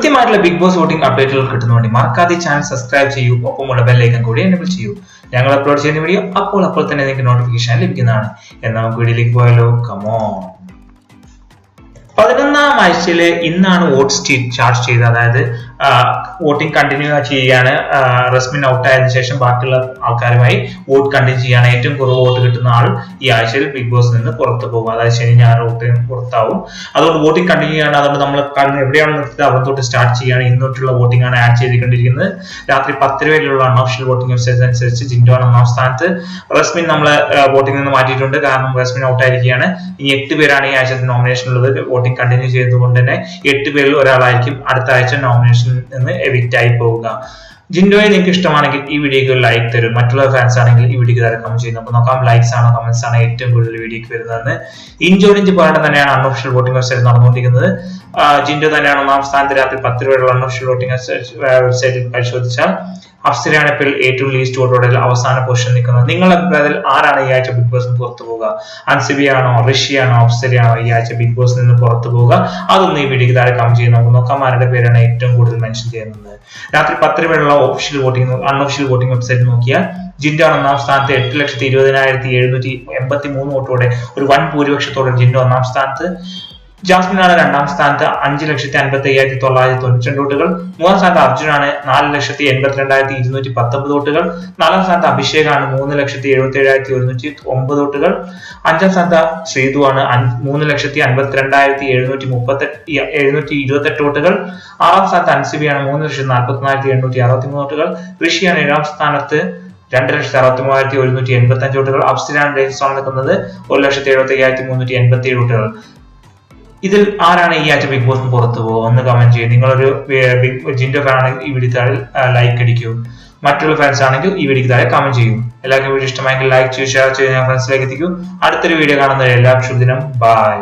കൃത്യമായിട്ടുള്ള big boss voting അപ്ഡേറ്റുകൾ കിട്ടുന്ന വേണ്ടി മറക്കാതെ ചാനൽ സബ്സ്ക്രൈബ് ചെയ്യൂ, ഒപ്പമുള്ള ബെല്ലൈക്കൺ കൂടി എനേബിൾ ചെയ്യൂ. ഞങ്ങൾ അപ്ലോഡ് ചെയ്യുന്ന വീഡിയോ അപ്പോൾ തന്നെ നിങ്ങൾക്ക് നോട്ടിഫിക്കേഷൻ ലഭിക്കുന്നതാണ്. എന്നാൽ നമുക്ക് വീഡിയോയിലേക്ക് പോയാലോ. കമോൺ. 11ാം ആഴ്ചയില് ഇന്നാണ് വോട്ട് ചാർജ് ചെയ്തത്. അതായത് വോട്ടിംഗ് കണ്ടിന്യൂ ചെയ്യാണ്. റസ്മിൻ ഔട്ട് ആയതിനു ശേഷം ബാക്കിയുള്ള ആൾക്കാരുമായി വോട്ട് കണ്ടിന്യൂ ചെയ്യാണ്. ഏറ്റവും കുറവ് വോട്ട് കിട്ടുന്ന ആൾ ഈ ആഴ്ചയിൽ ബിഗ് ബോസിൽ നിന്ന് പുറത്തു പോകും. അതായത് ശനി ഞായർ വോട്ടിംഗ് പുറത്താവും. അതുകൊണ്ട് വോട്ടിംഗ് കണ്ടിന്യൂ ചെയ്യാണ്. അതുകൊണ്ട് നമ്മൾ എവിടെയാണ് നിർത്തിയത് അവിടെ തൊട്ട് സ്റ്റാർട്ട് ചെയ്യാണ്. ഇന്നോട്ടുള്ള വോട്ടിംഗ് ആണ് ആഡ് ചെയ്തുകൊണ്ടിരിക്കുന്നത്. രാത്രി 10 വരെയുള്ള അൺഒഫീഷ്യൽ വോട്ടിംഗ് വെബ്സൈറ്റ് അനുസരിച്ച് ജിൻഡോ ആണ് 1ാം സ്ഥാനത്ത്. റസ്മിൻ നമ്മളെ വോട്ടിംഗ് നിന്ന് മാറ്റിയിട്ടുണ്ട്, കാരണം റസ്മിൻ ഔട്ട് ആയിരിക്കുകയാണ്. ഇനി 8 പേരാണ് ഈ ആഴ്ചത്തെ നോമിനേഷൻ ഉള്ളത്. വോട്ടിംഗ് കണ്ടിന്യൂ ചെയ്തുകൊണ്ട് തന്നെ 8 പേരിൽ ഒരാളായിരിക്കും അടുത്ത ആഴ്ച നോമിനേഷൻ നിന്ന് എവിക്റ്റ് ആയി പോവുക. ജിൻഡോയെ നിങ്ങൾക്ക് ഇഷ്ടമാണെങ്കിൽ ഈ വീഡിയോക്ക് ലൈക്ക് തരും. മറ്റുള്ള ഫാൻസ് ആണെങ്കിൽ ഈ വീഡിയോക്ക് താഴെ കമന്റ് ചെയ്യും. അപ്പോൾ നോക്കാം ലൈക്സ് ആണോ കമന്റ്സ് ആണോ ഏറ്റവും കൂടുതൽ വീഡിയോക്ക് വരുന്നതെന്ന്. ഇഞ്ചോടിഞ്ച് പോരാട്ടം തന്നെയാണ് അൺഒഫീഷ്യൽ വോട്ടിംഗ് വെബ്സൈറ്റ് നടന്നുകൊണ്ടിരിക്കുന്നത്. ജിൻഡോ തന്നെയാണ് 1ാം സ്ഥാനത്ത്. രാത്രി 10 വരെയുള്ള അൺഒഫീഷ്യൽ വോട്ടിംഗ് വെബ്സൈറ്റിൽ പരിശോധിച്ചാൽ അഫ്സരയാണ് ഇപ്പോൾ ഏറ്റവും ലീസ്റ്റ് വോട്ടോടെ അവസാന പൊസിഷൻ നിൽക്കുന്നത്. നിങ്ങളുടെ അഭിപ്രായത്തിൽ ആരാണ് ഈ ആഴ്ച ബിഗ് ബോസിൽ പുറത്തു പോകുക? അൻസിബിയാണോ, ഋഷിയാണോ, അഫ്സരയാണോ ഈ ആഴ്ച ബിഗ് ബോസിൽ നിന്ന് പുറത്തു പോകുക? അതൊന്നും ഈ വീഡിയോക്ക് താഴെ കമന്റ് ചെയ്ത് നമുക്ക് നോക്കാം ആരുടെ പേരാണ് ഏറ്റവും കൂടുതൽ മെൻഷൻ ചെയ്യുന്നത്. രാത്രി 10 വരെയുള്ള അൺഒഫീഷ്യൽ വോട്ടിംഗ് വെബ്സൈറ്റ് നോക്കിയാൽ ജിൻഡോ 1ാം സ്ഥാനത്ത് 8,20,783 വോട്ടോടെ ഒരു വൻ ഭൂരിപക്ഷത്തോടെ ജിൻഡോ 1ാം സ്ഥാനത്ത്. ജാസ്മിനാണ് 2ാം സ്ഥാനത്ത് 5,55,992 വോട്ടുകൾ. 3ാം സ്ഥാനത്ത് അർജുനാണ് 4,82,219 വോട്ടുകൾ. 4ാം സ്ഥാനത്ത് അഭിഷേകാണ് 3,77,109 വോട്ടുകൾ. 5ാം സ്ഥാനത്ത് ശ്രീതുവാണ് 3,52,728 വോട്ടുകൾ. 6ാം സ്ഥാനത്ത് അൻസിബിയാണ് 3,41,863 വോട്ടുകൾ. ഋഷിയാണ് 7ാം സ്ഥാനത്ത് 2,63,185 വോട്ടുകൾ. അഫ്സരയാണ് സ്ഥാനം നിൽക്കുന്നത് 1,75,387 വോട്ടുകൾ. ഇതിൽ ആരാണ് ഈ ആഴ്ച ബിഗ് ബോസിന് പുറത്തു പോകുക? ഒന്ന് കമന്റ് ചെയ്യും. നിങ്ങളൊരു ജിൻഡോ ഫാൻ ആണെങ്കിൽ ഈ വീഡിയോ താഴെ ലൈക്ക് അടിക്കൂ. മറ്റുള്ള ഫാൻസ് ആണെങ്കിൽ ഈ വീഡിയോ താഴെ കമന്റ് ചെയ്യും. എല്ലാവർക്കും വീഡിയോ ഇഷ്ടമായെങ്കിൽ ലൈക്ക് ചെയ്യൂ, ഷെയർ ചെയ്ത് ഫ്രണ്ട്സിലേക്ക് എത്തിക്കൂ. അടുത്തൊരു വീഡിയോ കാണുന്നവരെ എല്ലാവർക്കും ശുഭദിനം. ബൈ.